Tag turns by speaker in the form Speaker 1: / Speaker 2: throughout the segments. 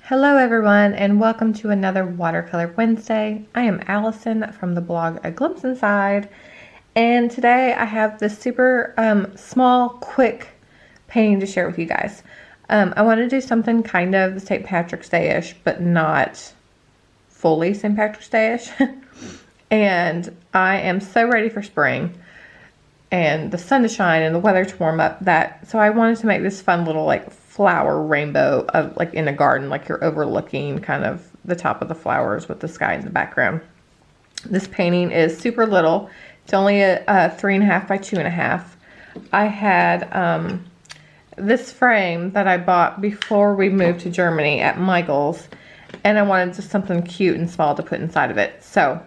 Speaker 1: Hello everyone and welcome to another Watercolor Wednesday. I am Allison from the blog A Glimpse Inside, and today I have this super small, quick painting to share with you guys. I want to do something kind of St. Patrick's Day-ish, but not fully St. Patrick's Day-ish. And I am so ready for spring and the sun to shine and the weather to warm up so I wanted to make this fun little flower rainbow of in a garden, like you're overlooking kind of the top of the flowers with the sky in the background. This painting is super little. It's only a 3.5 by 2.5. I had this frame that I bought before we moved to Germany at Michael's, and I wanted just something cute and small to put inside of it. So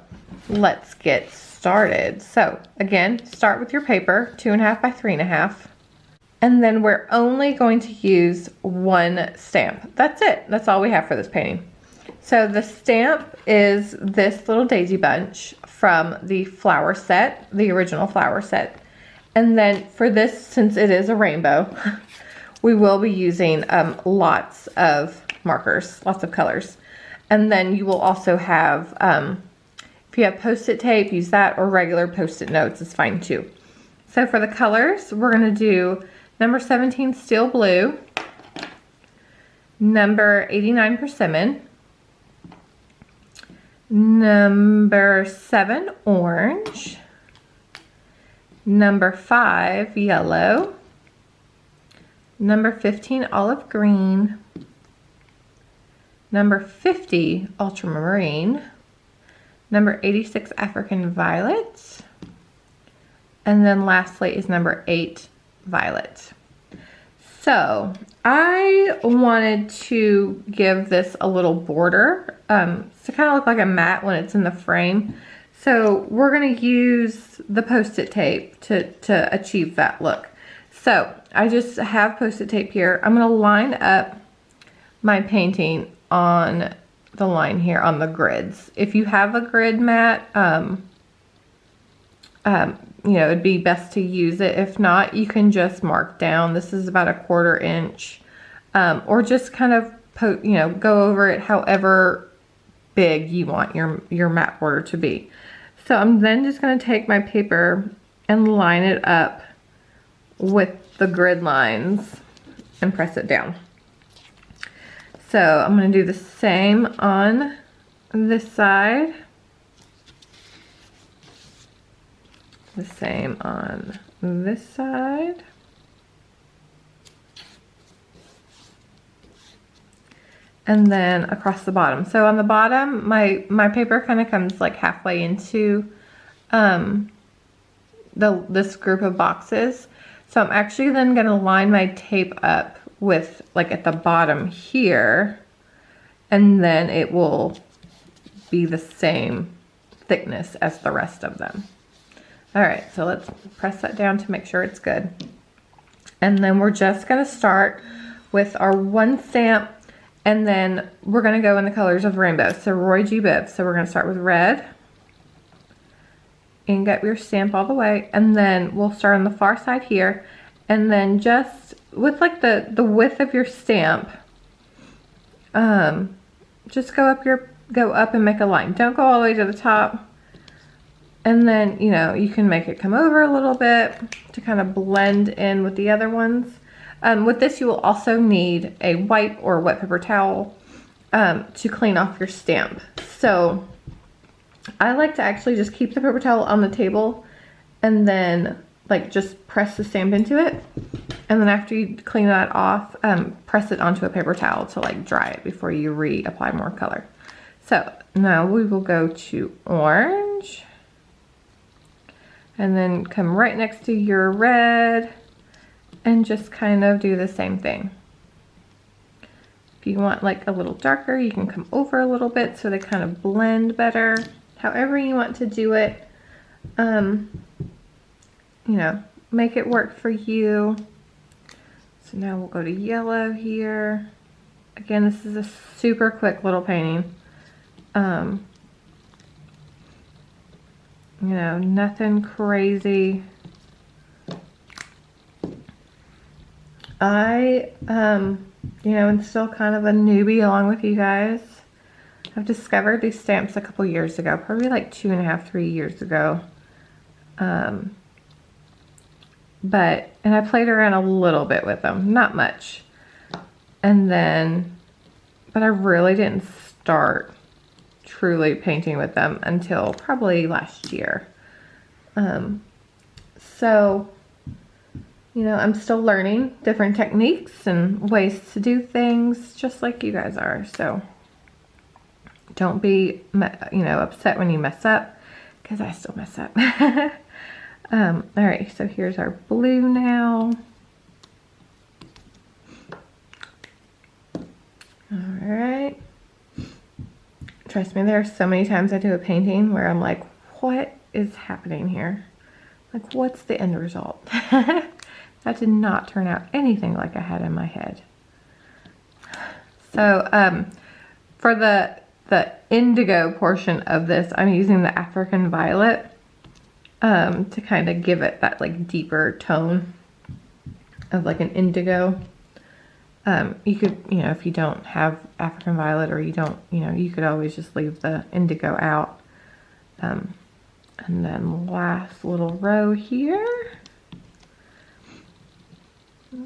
Speaker 1: let's get started. So again, start with your paper, 2.5 by 3.5. And then we're only going to use one stamp. That's it. That's all we have for this painting. So the stamp is this little daisy bunch from the flower set, the original flower set. And then for this, since it is a rainbow, we will be using lots of markers, lots of colors. And then you will also have, if you have Post-it tape, use that, or regular Post-it notes is fine too. So for the colors, we're going to do number 17 Steel Blue, number 89 Persimmon, number 7 Orange, number 5 Yellow, number 15 Olive Green, number 50 Ultramarine, number 86 African Violet, and then lastly is number 8 Violet. So I wanted to give this a little border to kind of look like a mat when it's in the frame. So we're going to use the Post-it tape to achieve that look. So I just have Post-it tape here. I'm going to line up my painting on the line here on the grids. If you have a grid mat, you know, it'd be best to use it. If not, you can just mark down. This is about 1/4 inch, or just kind of go over it however big you want your mat border to be. So I'm then just going to take my paper and line it up with the grid lines and press it down. So I'm going to do the same on this side. The same on this side. And then across the bottom. So on the bottom, my paper kind of comes like halfway into this group of boxes. So I'm actually then going to line my tape up with at the bottom here, and then it will be the same thickness as the rest of them. All right, so let's press that down to make sure it's good. And then we're just going to start with our one stamp, and then we're going to go in the colors of the rainbow. So Roy G. Biv. So we're going to start with red and get your stamp all the way, and then we'll start on the far side here, and then just with the width of your stamp, just go up and make a line. Don't go all the way to the top. And then, you can make it come over a little bit to kind of blend in with the other ones. With this, you will also need a wipe or wet paper towel to clean off your stamp. So I like to actually just keep the paper towel on the table and then just press the stamp into it. And then after you clean that off, press it onto a paper towel to dry it before you reapply more color. So now we will go to orange. And then come right next to your red and just kind of do the same thing. If you want a little darker, you can come over a little bit so they kind of blend better. However you want to do it, make it work for you. So now we'll go to yellow here. Again, this is a super quick little painting. Nothing crazy. I you know, and still kind of a newbie along with you guys. I've discovered these stamps a couple years ago, probably like 2.5, 3 years ago. And I played around a little bit with them, not much. And then, but I really didn't start truly painting with them until probably last year. So, you know, I'm still learning different techniques and ways to do things just like you guys are. So don't be, you know, upset when you mess up, because I still mess up. All right, so here's our blue now. All right. Trust me, there are so many times I do a painting where I'm like, what is happening here? Like, what's the end result? That did not turn out anything like I had in my head. So for the indigo portion of this, I'm using the African violet to kind of give it that like deeper tone of like an indigo. You could, you know, if you don't have African violet, or you don't, you know, you could always just leave the indigo out. And then last little row here, a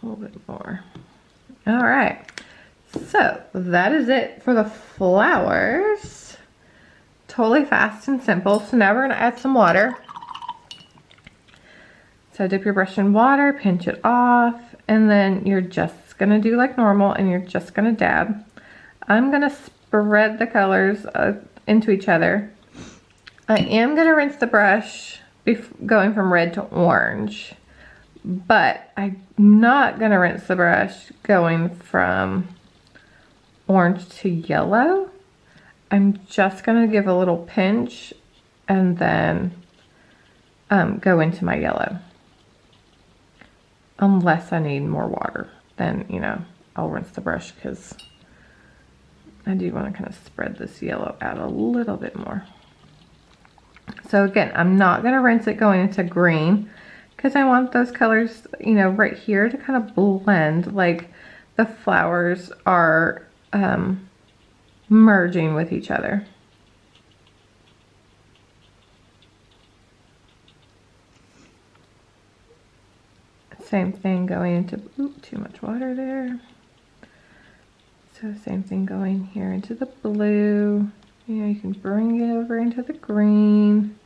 Speaker 1: little bit more. All right, so that is it for the flowers. Totally fast and simple. So now we're gonna add some water. So dip your brush in water, pinch it off, and then you're just gonna do like normal, and you're just gonna dab. I'm gonna spread the colors into each other. I am gonna rinse the brush going from red to orange, but I'm not gonna rinse the brush going from orange to yellow. I'm just gonna give a little pinch and then go into my yellow. Unless I need more water, then, you know, I'll rinse the brush, because I do want to kind of spread this yellow out a little bit more. So again, I'm not going to rinse it going into green, because I want those colors, you know, right here to kind of blend like the flowers are merging with each other. Same thing going into, oop, too much water there. So same thing going here into the blue. You know, you can bring it over into the green.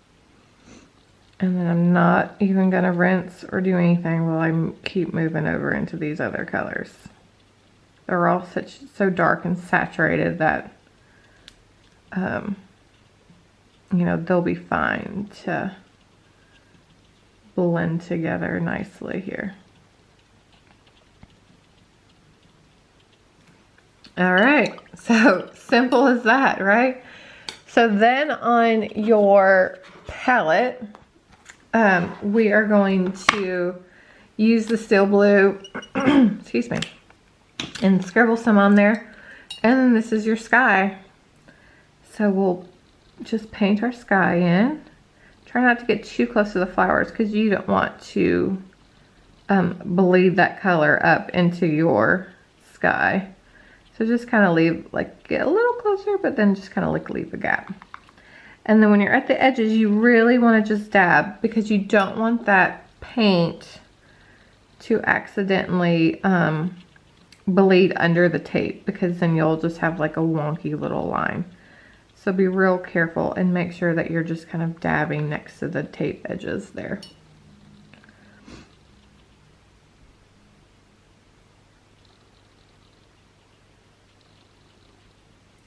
Speaker 1: And then I'm not even gonna rinse or do anything while I keep moving over into these other colors. They're all so dark and saturated that, you know, they'll be fine to blend together nicely here. All right, so simple as that, right? So then on your palette, we are going to use the steel blue, excuse me, and scribble some on there. And then this is your sky. So we'll just paint our sky in. Try not to get too close to the flowers, because you don't want to bleed that color up into your sky. So just kind of leave, like, get a little closer, but then just kind of like leave a gap. And then when you're at the edges, you really want to just dab, because you don't want that paint to accidentally bleed under the tape, because then you'll just have like a wonky little line. So be real careful and make sure that you're just kind of dabbing next to the tape edges there.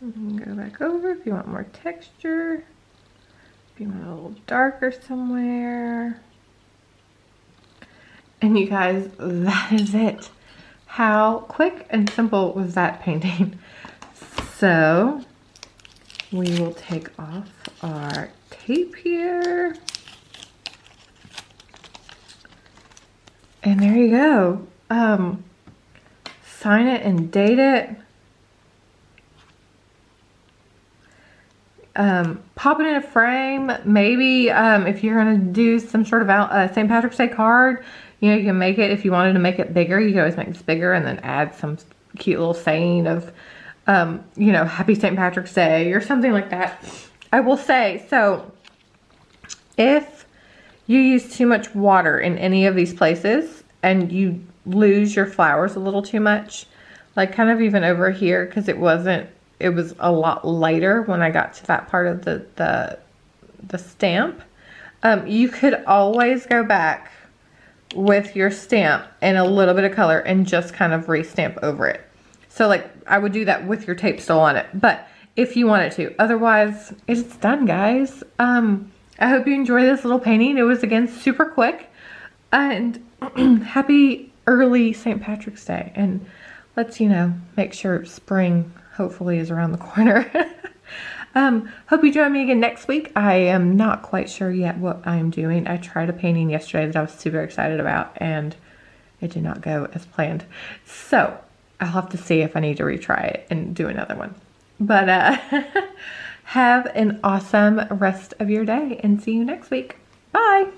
Speaker 1: And go back over if you want more texture. If you want a little darker somewhere. And you guys, that is it. How quick and simple was that painting? So we will take off our tape here. And there you go. Sign it and date it. Pop it in a frame. Maybe if you're going to do some sort of St. Patrick's Day card, You know, you can make it, if you wanted to make it bigger, you can always make this bigger and then add some cute little saying of, you know, Happy St. Patrick's Day or something like that. I will say, so if you use too much water in any of these places and you lose your flowers a little too much, like kind of even over here, because it was a lot lighter when I got to that part of the stamp. You could always go back with your stamp and a little bit of color and just kind of re-stamp over it. So like I would do that with your tape still on it, but if you wanted to. Otherwise, it's done, guys. I hope you enjoy this little painting. It was, again, super quick. And happy early St. Patrick's Day. And let's, you know, make sure spring hopefully is around the corner. Hope you join me again next week. I am not quite sure yet what I'm doing. I tried a painting yesterday that I was super excited about, and it did not go as planned. So I'll have to see if I need to retry it and do another one. But have an awesome rest of your day and see you next week. Bye.